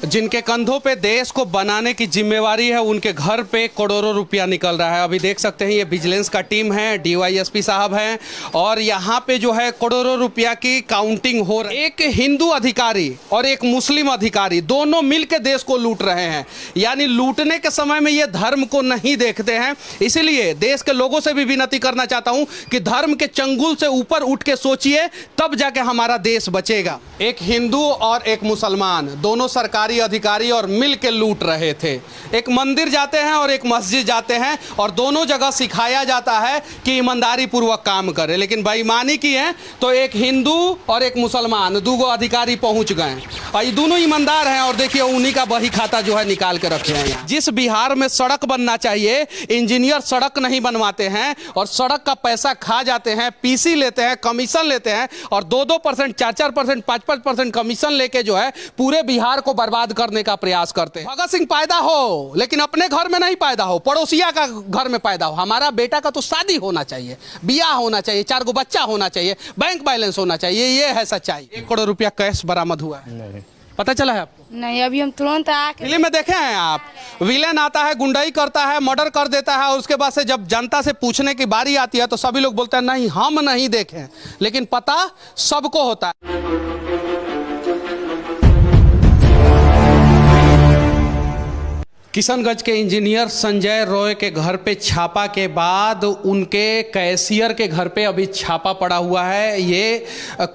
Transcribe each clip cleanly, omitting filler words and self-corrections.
जिनके कंधों पे देश को बनाने की जिम्मेवारी है, उनके घर पे करोड़ों रुपया निकल रहा है। अभी देख सकते हैं ये विजिलेंस का टीम है, डीवाईएसपी साहब हैं और यहाँ पे जो है करोड़ों रुपया की काउंटिंग हो रही है। एक हिंदू अधिकारी और एक मुस्लिम अधिकारी दोनों मिलकर देश को लूट रहे हैं। यानी लूटने के समय में ये धर्म को नहीं देखते हैं। इसीलिए देश के लोगों से भी विनती करना चाहता हूँ कि धर्म के चंगुल से ऊपर उठ के सोचिए, तब जाके हमारा देश बचेगा। एक हिंदू और एक मुसलमान दोनों सरकारी अधिकारी और मिल के लूट रहे थे। एक मंदिर जाते हैं और एक मस्जिद जाते हैं और दोनों जगह सिखाया जाता है कि ईमानदारी पूर्वक काम करे, लेकिन बेईमानी की है तो एक हिंदू और एक मुसलमान दो अधिकारी पहुंच गए और ये दोनों ईमानदार हैं और देखिए उन्हीं का बही खाता जो है निकाल के रखे हैं। यहाँ जिस बिहार में सड़क बनना चाहिए, इंजीनियर सड़क नहीं बनवाते हैं और सड़क का पैसा खा जाते हैं, पीसी लेते हैं, कमीशन लेते हैं और 2-2%, 4-4%, 5-5% कमीशन लेके जो है पूरे बिहार को बर्बाद करने का प्रयास करते हैं। भगत सिंह पैदा हो लेकिन अपने घर में नहीं पैदा हो, पड़ोसिया का घर में पैदा हो। हमारा बेटा का तो शादी होना चाहिए, ब्याह होना चाहिए, 4 गो बच्चा होना चाहिए, बैंक बैलेंस होना चाहिए, ये है सच्चाई। 1 करोड़ रुपया कैश बरामद हुआ है। नहीं पता चला है आपको? नहीं, अभी हम तुरंत आके फिल्म में देखे हैं आप, विलेन आता है, गुंडाई करता है, मर्डर कर देता है और उसके बाद से जब जनता से पूछने की बारी आती है तो सभी लोग बोलते हैं नहीं हम नहीं देखे, लेकिन पता सबको होता है। किशनगंज के इंजीनियर संजय रॉय के घर पे छापा के बाद उनके कैशियर के घर पे अभी छापा पड़ा हुआ है। ये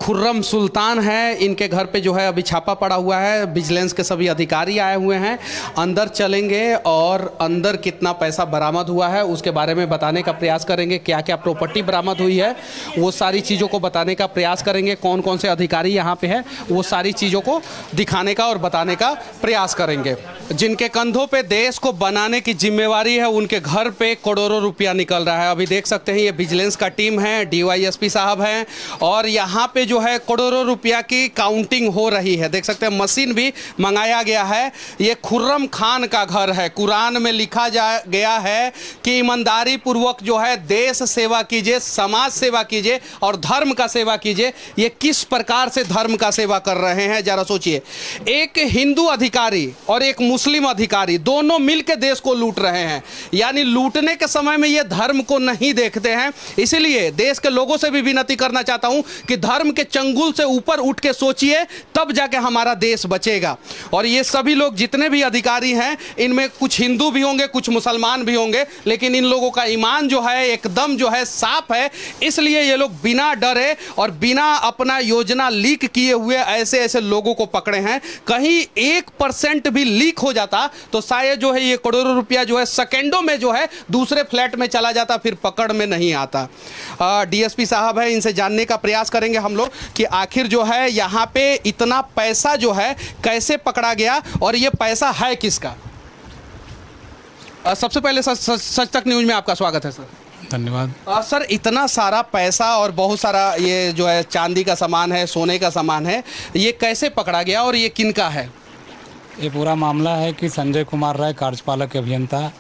खुर्रम सुल्तान है, इनके घर पे जो है अभी छापा पड़ा हुआ है। विजिलेंस के सभी अधिकारी आए हुए हैं। अंदर चलेंगे और अंदर कितना पैसा बरामद हुआ है उसके बारे में बताने का प्रयास करेंगे। क्या क्या प्रॉपर्टी बरामद हुई है वो सारी चीज़ों को बताने का प्रयास करेंगे। कौन कौन से अधिकारी यहाँ पे है वो सारी चीज़ों को दिखाने का और बताने का प्रयास करेंगे। जिनके कंधों पे देश को बनाने की जिम्मेवारी है, उनके घर पे करोड़ों रुपया निकल रहा है। अभी देख सकते हैं ये विजिलेंस का टीम है, डीवाईएसपी साहब हैं और यहाँ पे जो है करोड़ों रुपया की काउंटिंग हो रही है। देख सकते हैं मशीन भी मंगाया गया है। ये खुर्रम खान का घर है। कुरान में लिखा गया है कि ईमानदारी पूर्वक जो है देश सेवा कीजिए, समाज सेवा कीजिए और धर्म का सेवा कीजिए। ये किस प्रकार से धर्म का सेवा कर रहे हैं जरा सोचिए। एक हिंदू अधिकारी और एक मुस्लिम अधिकारी दोनों मिलकर देश को लूट रहे हैं। यानी लूटने के समय में ये धर्म को नहीं देखते हैं। इसीलिए देश के लोगों से भी विनती करना चाहता हूं कि धर्म के चंगुल से ऊपर उठ के सोचिए, तब जाके हमारा देश बचेगा। और ये सभी लोग जितने भी अधिकारी हैं, इनमें कुछ हिंदू भी होंगे, कुछ मुसलमान भी होंगे, लेकिन इन लोगों का ईमान जो है एकदम जो है साफ है। इसलिए ये लोग बिना डरे और बिना अपना योजना लीक किए हुए ऐसे ऐसे लोगों को पकड़े हैं। कहीं 1% भी लीक हो जाता तो शायद जो है ये करोड़ों रुपया जो है सेकेंडों में जो है दूसरे फ्लैट में चला जाता, फिर पकड़ में नहीं आता। डीएसपी साहब है, इनसे जानने का प्रयास करेंगे हम लोग कि आखिर जो है यहाँ पे इतना पैसा जो है कैसे पकड़ा गया और ये पैसा है किसका। सबसे पहले सच तक न्यूज़ में आपका स्वागत है सर। धन्यवाद। सर, इतना सारा पैसा और बहुत सारा ये जो है चांदी का सामान है, सोने का सामान है, ये कैसे पकड़ा गया और ये किनका है? ये पूरा मामला है कि संजय कुमार राय कार्यपालक अभियंता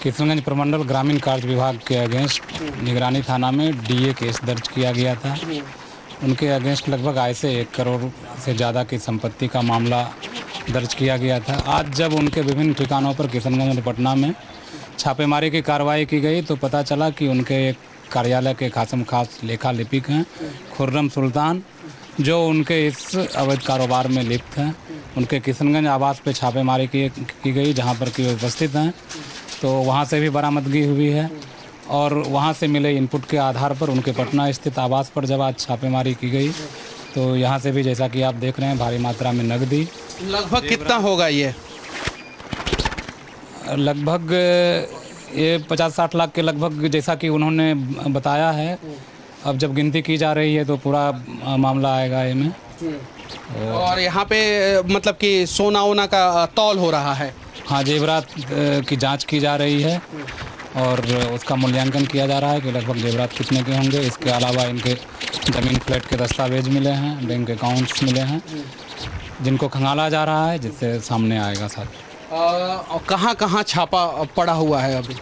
किशनगंज प्रमंडल ग्रामीण कार्य विभाग के अगेंस्ट निगरानी थाना में डीए केस दर्ज किया गया था। उनके अगेंस्ट लगभग आय से 1 करोड़ से ज़्यादा की संपत्ति का मामला दर्ज किया गया था। आज जब उनके विभिन्न ठिकानों पर किशनगंज और पटना में छापेमारी की कार्रवाई की गई तो पता चला कि उनके एक कार्यालय के खासम खास लेखा लिपिक हैं खुर्रम सुल्तान, जो उनके इस अवैध कारोबार में लिप्त हैं। उनके किशनगंज आवास पे छापेमारी की गई जहां पर कि वे उपस्थित हैं, तो वहां से भी बरामदगी हुई है और वहां से मिले इनपुट के आधार पर उनके पटना स्थित आवास पर जब आज छापेमारी की गई तो यहां से भी जैसा कि आप देख रहे हैं भारी मात्रा में नकदी। लगभग कितना होगा ये? लगभग ये 50-60 लाख के लगभग जैसा कि उन्होंने बताया है। अब जब गिनती की जा रही है तो पूरा मामला आएगा इनमें। और यहाँ पे मतलब कि सोना वोना का तौल हो रहा है? हाँ, जेवरात की जांच की जा रही है और उसका मूल्यांकन किया जा रहा है कि लगभग जेवरात कितने के होंगे। इसके अलावा इनके ज़मीन फ्लैट के दस्तावेज मिले हैं, बैंक अकाउंट्स मिले हैं, जिनको खंगाला जा रहा है, जिससे सामने आएगा साथ। कहाँ कहाँ छापा पड़ा हुआ है अभी?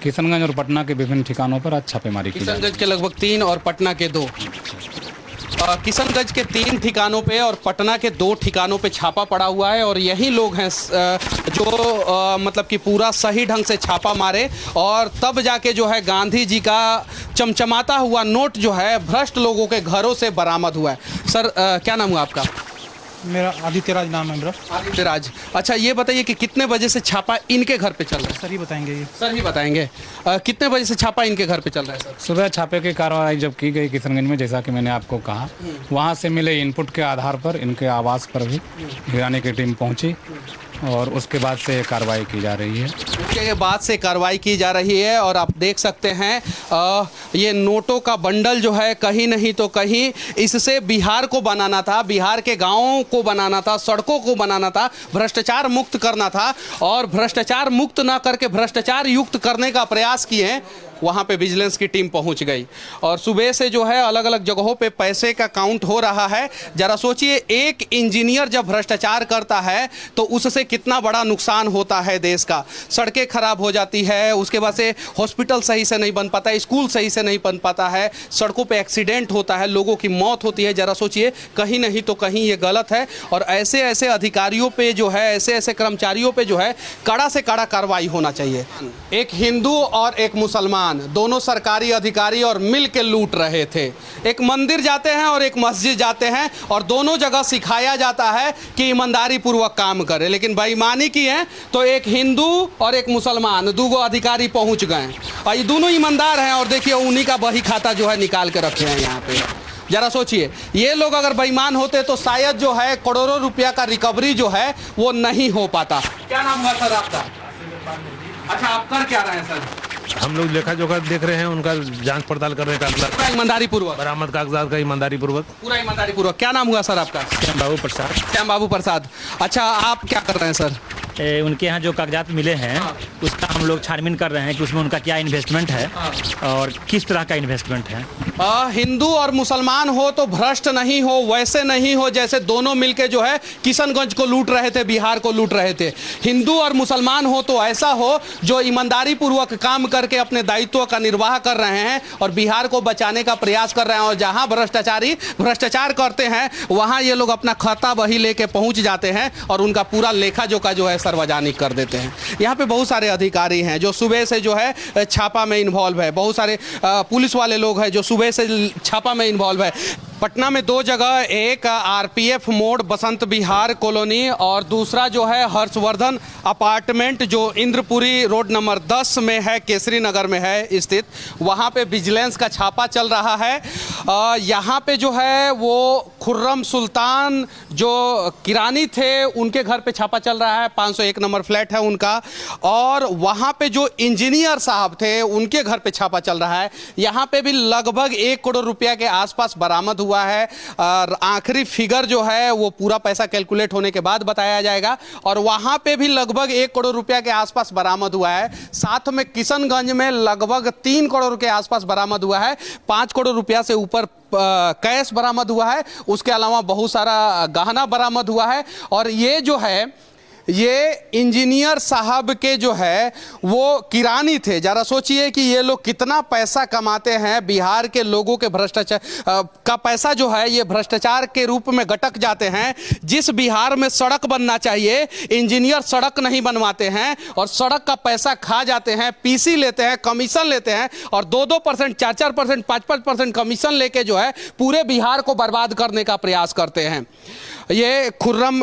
किशनगंज और पटना के विभिन्न ठिकानों पर आज छापेमारी की। किशनगंज के लगभग 3 और पटना के 2। किशनगंज के 3 ठिकानों पे और पटना के 2 ठिकानों पे छापा पड़ा हुआ है और यही लोग हैं जो मतलब कि पूरा सही ढंग से छापा मारे और तब जाके जो है गांधी जी का चमचमाता हुआ नोट जो है भ्रष्ट लोगों के घरों से बरामद हुआ है। सर क्या नाम हुआ आपका? मेरा आदित्य राज नाम है मेरा। आदित्य राज, अच्छा ये बताइए कि कितने बजे से छापा इनके घर पे चल रहा है? सर ही बताएंगे ये। सर ही बताएंगे। कितने बजे से छापा इनके घर पे चल रहा है सर? सुबह छापे की कार्रवाई जब की गई किशनगंज में, जैसा कि मैंने आपको कहा, वहाँ से मिले इनपुट के आधार पर इनके आवास पर भी निगरानी की टीम पहुँची और उसके बाद से कार्रवाई की जा रही है। उसके बाद से कार्रवाई की जा रही है और आप देख सकते हैं ये नोटों का बंडल जो है कहीं नहीं तो कहीं इससे बिहार को बनाना था, बिहार के गांवों को बनाना था, सड़कों को बनाना था, भ्रष्टाचार मुक्त करना था और भ्रष्टाचार मुक्त ना करके भ्रष्टाचार युक्त करने का प्रयास किए हैं। वहाँ पे विजिलेंस की टीम पहुँच गई और सुबह से जो है अलग अलग जगहों पे पैसे का काउंट हो रहा है। जरा सोचिए, एक इंजीनियर जब भ्रष्टाचार करता है तो उससे कितना बड़ा नुकसान होता है देश का। सड़कें खराब हो जाती है, उसके बाद से हॉस्पिटल सही से नहीं बन पाता, स्कूल सही से नहीं बन पाता है, सड़कों पे एक्सीडेंट होता है, लोगों की मौत होती है। जरा सोचिए, कहीं नहीं तो कहीं ये गलत है और ऐसे ऐसे अधिकारियों पे जो है, ऐसे ऐसे कर्मचारियों पे जो है कड़ा से कड़ा कार्रवाई होना चाहिए। एक हिंदू और एक मुसलमान दोनों सरकारी अधिकारी और मिल के लूट रहे थे। एक मंदिर जाते हैं और एक मस्जिद जाते हैं और दोनों जगह सिखाया जाता है कि ईमानदारी पूर्वक काम करे, लेकिन बेईमानी की है तो एक हिंदू और एक मुसलमान दो अधिकारी पहुंच गए और ये दोनों ईमानदार हैं और देखिए उन्हीं का बही खाता जो है निकाल के रखे हैं यहाँ पे। जरा सोचिए, ये लोग अगर बेईमान होते तो शायद जो है करोड़ों रुपया का रिकवरी जो है वो नहीं हो पाता। क्या नाम हुआ सर आपका? अच्छा, आप कर क्या रहे हैं सर? हम लोग लेखा जोखा देख रहे हैं, उनका जांच पड़ताल करने का पूरा ईमानदारी पूर्वक, बरामद कागजात का ईमानदारी पूर्वक, पूरा ईमानदारी पूर्वक। क्या नाम हुआ सर आपका? श्याम बाबू प्रसाद। श्याम बाबू प्रसाद। अच्छा, आप क्या कर रहे हैं सर? उनके यहाँ जो कागजात मिले हैं उसका हम लोग छानबीन कर रहे हैं कि उसमें उनका क्या इन्वेस्टमेंट है और किस तरह का इन्वेस्टमेंट है। हिंदू और मुसलमान हो तो भ्रष्ट नहीं हो, वैसे नहीं हो जैसे दोनों मिलके जो है किशनगंज को लूट रहे थे, बिहार को लूट रहे थे। हिंदू और मुसलमान हो तो ऐसा हो जो ईमानदारी पूर्वक काम करके अपने दायित्व का निर्वाह कर रहे हैं और बिहार को बचाने का प्रयास कर रहे हैं। और जहां भ्रष्टाचारी भ्रष्टाचार करते हैं वहां ये लोग अपना खाता बही लेके पहुंच जाते हैं और उनका पूरा लेखा जोखा जो है सार्वजनिक कर देते हैं। यहाँ पे बहुत सारे अधिकारी हैं जो सुबह से जो है छापा में इन्वॉल्व है, बहुत सारे पुलिस वाले लोग हैं जो सुबह से छापा में इन्वॉल्व है। पटना में 2 जगह, एक आरपीएफ मोड़ बसंत विहार कॉलोनी और दूसरा जो है हर्षवर्धन अपार्टमेंट जो इंद्रपुरी रोड नंबर 10 में है, केसरी नगर में है स्थित, वहाँ पे विजिलेंस का छापा चल रहा है। यहाँ पे जो है वो खुर्रम सुल्तान जो किरानी थे उनके घर पे छापा चल रहा है, 501 नंबर फ्लैट है उनका, और वहाँ पे जो इंजीनियर साहब थे उनके घर पे छापा चल रहा है। यहाँ पे भी लगभग 1 करोड़ रुपया के आसपास बरामद हुआ है। आखिरी फिगर जो है वो पूरा पैसा कैलकुलेट होने के बाद बताया जाएगा और वहाँ पे भी लगभग 1 करोड़ रुपया के आसपास बरामद हुआ है। साथ में किशनगंज में लगभग 3 करोड़ के आसपास बरामद हुआ है। 5 करोड़ रुपया से ऊपर कैश बरामद हुआ है, उसके अलावा बहुत सारा गहना बरामद हुआ है। और ये जो है ये इंजीनियर साहब के जो है वो किरानी थे। जरा सोचिए कि ये लोग कितना पैसा कमाते हैं। बिहार के लोगों के भ्रष्टाचार का पैसा जो है ये भ्रष्टाचार के रूप में गटक जाते हैं। जिस बिहार में सड़क बनना चाहिए इंजीनियर सड़क नहीं बनवाते हैं और सड़क का पैसा खा जाते हैं, पीसी लेते हैं, कमीशन लेते हैं और 2-2%, 4-4%, 5-5% कमीशन लेके जो है पूरे बिहार को बर्बाद करने का प्रयास करते हैं। ये खुर्रम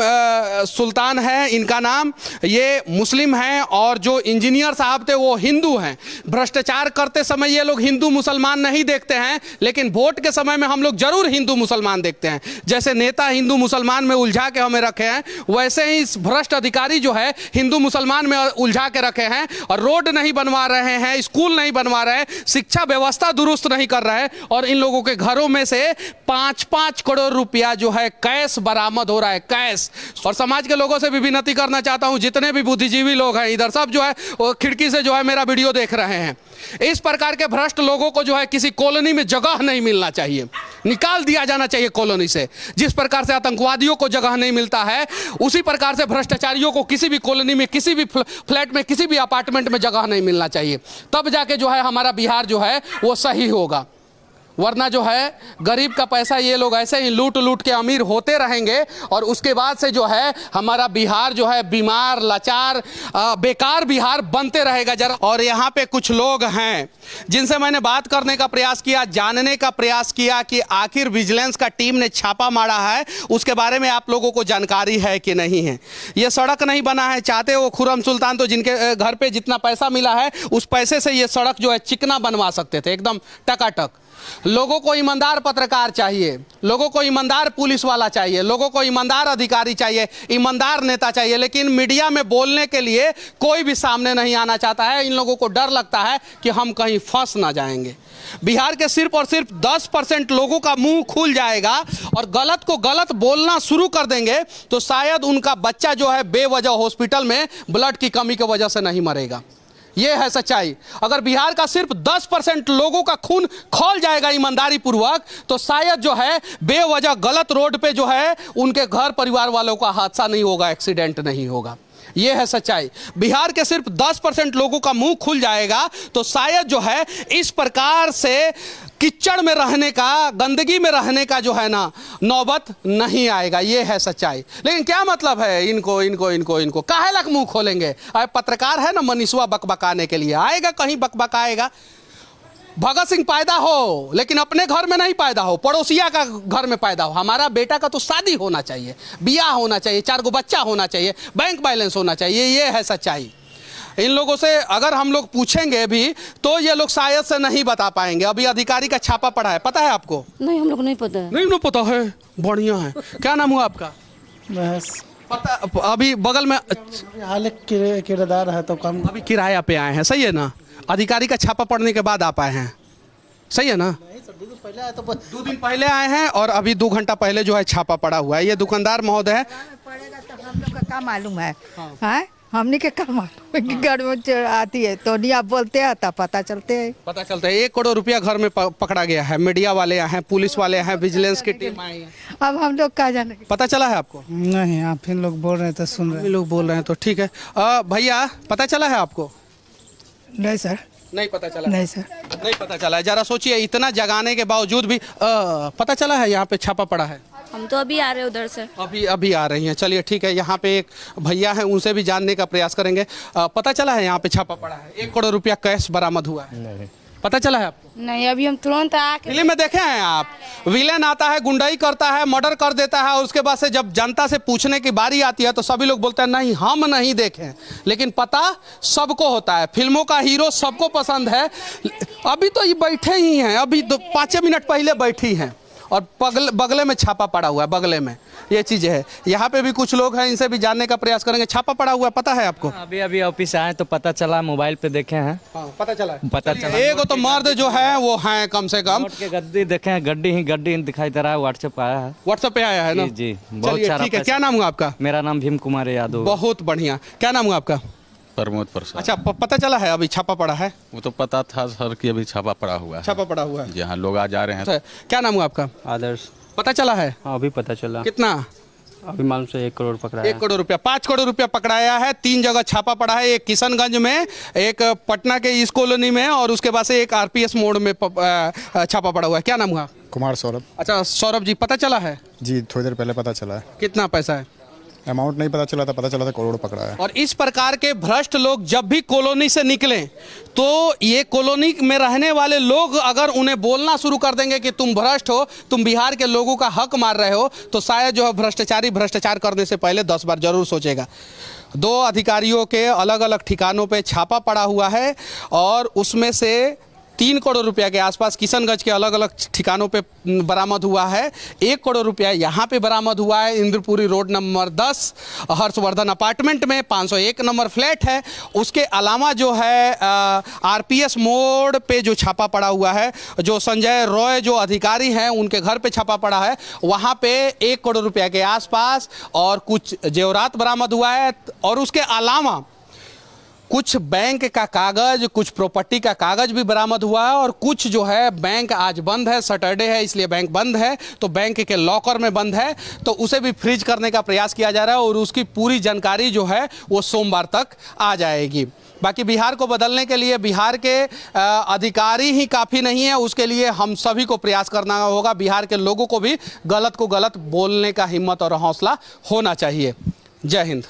सुल्तान है इनका नाम, ये मुस्लिम हैं और जो इंजीनियर साहब थे वो हिंदू हैं। भ्रष्टाचार करते समय ये लोग हिंदू मुसलमान नहीं देखते हैं, लेकिन वोट के समय में हम लोग जरूर हिंदू मुसलमान देखते हैं। जैसे नेता हिंदू मुसलमान में उलझा के हमें रखे हैं, वैसे ही इस भ्रष्ट अधिकारी जो है हिंदू मुसलमान में उलझा के रखे हैं और रोड नहीं बनवा रहे हैं, स्कूल नहीं बनवा रहे हैं, शिक्षा व्यवस्था दुरुस्त नहीं कर रहे हैं और इन लोगों के घरों में से 5-5 करोड़ रुपया जो है कैश बरामद हो रहा है, कैश। और समाज के लोगों से भी विनती करना चाहता हूं, जितने भी बुद्धिजीवी लोग हैं इधर सब जो है वो खिड़की से जो है मेरा वीडियो देख रहे हैं, इस प्रकार के भ्रष्ट लोगों को जो है किसी कॉलोनी में जगह नहीं मिलना चाहिए, निकाल दिया जाना चाहिए कॉलोनी से। जिस प्रकार से आतंकवादियों को जगह नहीं मिलता है उसी प्रकार से भ्रष्टाचारियों को किसी भी कॉलोनी में, किसी भी फ्लैट में, किसी भी अपार्टमेंट में जगह नहीं मिलना चाहिए। तब जाके जो है हमारा बिहार जो है वो सही होगा। वरना जो है गरीब का पैसा ये लोग ऐसे ही लूट लूट के अमीर होते रहेंगे और उसके बाद से जो है हमारा बिहार जो है बीमार लाचार बेकार बिहार बनते रहेगा जरा। और यहाँ पे कुछ लोग हैं जिनसे मैंने बात करने का प्रयास किया, जानने का प्रयास किया कि आखिर विजिलेंस का टीम ने छापा मारा है उसके बारे में आप लोगों को जानकारी है कि नहीं है। ये सड़क नहीं बना है, चाहते हो खुर्रम सुल्तान तो जिनके घर पे जितना पैसा मिला है उस पैसे से ये सड़क जो है चिकना बनवा सकते थे एकदम टकाटक। लोगों को ईमानदार पत्रकार चाहिए, लोगों को ईमानदार पुलिस वाला चाहिए, लोगों को ईमानदार अधिकारी चाहिए, ईमानदार नेता चाहिए, लेकिन मीडिया में बोलने के लिए कोई भी सामने नहीं आना चाहता है। इन लोगों को डर लगता है कि हम कहीं फंस ना जाएंगे। बिहार के सिर्फ और सिर्फ 10% लोगों का मुंह खुल जाएगा और गलत को गलत बोलना शुरू कर देंगे तो शायद उनका बच्चा जो है बेवजह हॉस्पिटल में ब्लड की कमी की वजह से नहीं मरेगा। ये है सच्चाई। अगर बिहार का सिर्फ 10% लोगों का खून खौल जाएगा ईमानदारी पूर्वक तो शायद जो है बेवजह गलत रोड पे जो है उनके घर परिवार वालों का हादसा नहीं होगा, एक्सीडेंट नहीं होगा। ये है सच्चाई। बिहार के सिर्फ 10% लोगों का मुंह खुल जाएगा तो शायद जो है इस प्रकार से कीचड़ में रहने का, गंदगी में रहने का जो है ना नौबत नहीं आएगा। ये है सच्चाई। लेकिन क्या मतलब है इनको काहे लग मुंह खोलेंगे? पत्रकार है ना मनीषवा बकबकाने के लिए, आएगा कहीं बकबकाएगा। भगत सिंह पैदा हो लेकिन अपने घर में नहीं पैदा हो, पड़ोसिया का घर में पैदा हो। हमारा बेटा का तो शादी होना चाहिए, बियाह होना चाहिए, 4 गो बच्चा होना चाहिए, बैंक बैलेंस होना चाहिए। ये है सच्चाई। इन लोगों से अगर हम लोग पूछेंगे भी तो ये लोग शायद से नहीं बता पाएंगे। अभी अधिकारी का छापा पड़ा है, पता है आपको? नहीं, हम लोग नहीं पता है। नहीं पता है, बढ़िया है। क्या नाम हुआ आपका? बस पता अभी बगल में हाल किराएदार है तो कम। अभी किराया पे आए हैं, सही है ना? अधिकारी का छापा पड़ने के बाद आप आए हैं, सही है ना? 2 दिन पहले आए हैं और अभी 2 घंटा पहले जो है छापा पड़ा हुआ है। ये दुकानदार महोदय है। पड़ेगा तो हम लोग का क्या मालूम है? हाँ? हमने के क्या मालूम है कि घर में आती है तो नहीं आप बोलते हैं तब पता चलता है। 1 करोड़ रुपया घर में पकड़ा गया है। मीडिया वाले आए हैं, पुलिस वाले आए हैं, विजिलेंस की टीम आई है। अब हम लोग क्या जाने? पता चला है आपको? नहीं, आप इन लोग बोल रहे हैं तो सुन रहे हैं। लोग बोल रहे हैं तो ठीक है। भैया पता चला है आपको? नहीं सर, नहीं पता चला? नहीं सर, नहीं पता चला है। जरा सोचिए, इतना जगाने के बावजूद भी पता चला है यहाँ पे छापा पड़ा है? हम तो अभी आ रहे उधर से। अभी आ रही हैं। चलिए ठीक है, यहाँ पे एक भैया हैं, उनसे भी जानने का प्रयास करेंगे। पता चला है यहाँ पे छापा पड़ा है, 1 करोड़ रुपया कैश बरामद हुआ है? नहीं पता चला है आपको? नहीं, अभी हम तुरंत आके फिल्म में देखे हैं आप? विलेन आता है, गुंडाई करता है, मर्डर कर देता है और उसके बाद से जब जनता से पूछने की बारी आती है तो सभी लोग बोलते हैं नहीं हम नहीं देखे। लेकिन पता सबको होता है, फिल्मों का हीरो सबको पसंद है। अभी तो ये बैठे ही हैं, अभी 5 मिनट पहले बैठी हैं और बगले में छापा पड़ा हुआ है, बगले में ये चीज़ है। यहाँ पे भी कुछ लोग हैं, इनसे भी जानने का प्रयास करेंगे। छापा पड़ा हुआ है, पता है आपको? अभी ऑफिस आए तो पता चला, मोबाइल पे देखे हैं। हाँ, पता चला है। पता चला एक तो मर्द जो है वो हैं कम से कम। नोट के गद्दी देखे हैं, गड्डी दिखाई दे रहा है। व्हाट्सएप आया है। व्हाट्सएप पे आया है ना? जी, बहुत चलिए सारा ठीक है। पैसा। क्या नाम हुआ आपका? मेरा नाम भीम कुमार यादव। बहुत बढ़िया। क्या नाम हुआ आपका? प्रमोद प्रसाद। अच्छा, पता चला है अभी छापा पड़ा है? वो तो पता था सर कि अभी छापा पड़ा हुआ है। छापा पड़ा हुआ है, जहाँ लोग आ जा रहे हैं। अच्छा, क्या नाम हुआ आपका? आदर्श। पता चला है? हाँ, अभी पता चला। कितना? अभी मालूम से 1 करोड़ पकड़ा 1 करोड़ रुपया, 5 करोड़ रुपया पकड़ाया है। 3 जगह छापा पड़ा है, एक किशनगंज में, एक पटना के ईस्ट कॉलोनी में और उसके बाद से एक आरपीएस मोड़ में छापा पड़ा हुआ है। क्या नाम हुआ? कुमार सौरभ। अच्छा सौरभ जी, पता चला है? जी, थोड़ी देर पहले पता चला है। कितना पैसा है? अमाउंट नहीं पता चला था करोड़ पकड़ा है। और इस प्रकार के भ्रष्ट लोग जब भी कॉलोनी से निकलें तो ये कॉलोनी में रहने वाले लोग अगर उन्हें बोलना शुरू कर देंगे कि तुम भ्रष्ट हो, तुम बिहार के लोगों का हक मार रहे हो, तो शायद जो है भ्रष्टाचारी भ्रष्टाचार करने से पहले 10 बार जरूर सोचेगा। 2 अधिकारियों के अलग अलग ठिकानों पे छापा पड़ा हुआ है और उसमें से 3 करोड़ रुपया के आसपास किशनगंज के अलग अलग ठिकानों पे बरामद हुआ है। 1 करोड़ रुपया यहाँ पे बरामद हुआ है, Indrapuri road number 10 Harshvardhan apartment में, 501 नंबर फ्लैट है। उसके अलावा जो है आरपीएस मोड़ पे जो छापा पड़ा हुआ है, जो संजय रॉय जो अधिकारी हैं उनके घर पे छापा पड़ा है, वहाँ पे 1 करोड़ रुपया के आसपास और कुछ जेवरात बरामद हुआ है। और उसके अलावा कुछ बैंक का कागज, कुछ प्रॉपर्टी का कागज भी बरामद हुआ है और कुछ जो है बैंक आज बंद है, सैटरडे है इसलिए बैंक बंद है, तो बैंक के लॉकर में बंद है, तो उसे भी फ्रीज करने का प्रयास किया जा रहा है और उसकी पूरी जानकारी जो है वो सोमवार तक आ जाएगी। बाकी बिहार को बदलने के लिए बिहार के अधिकारी ही काफ़ी नहीं है, उसके लिए हम सभी को प्रयास करना होगा। बिहार के लोगों को भी गलत को गलत बोलने का हिम्मत और हौसला होना चाहिए। जय हिंद।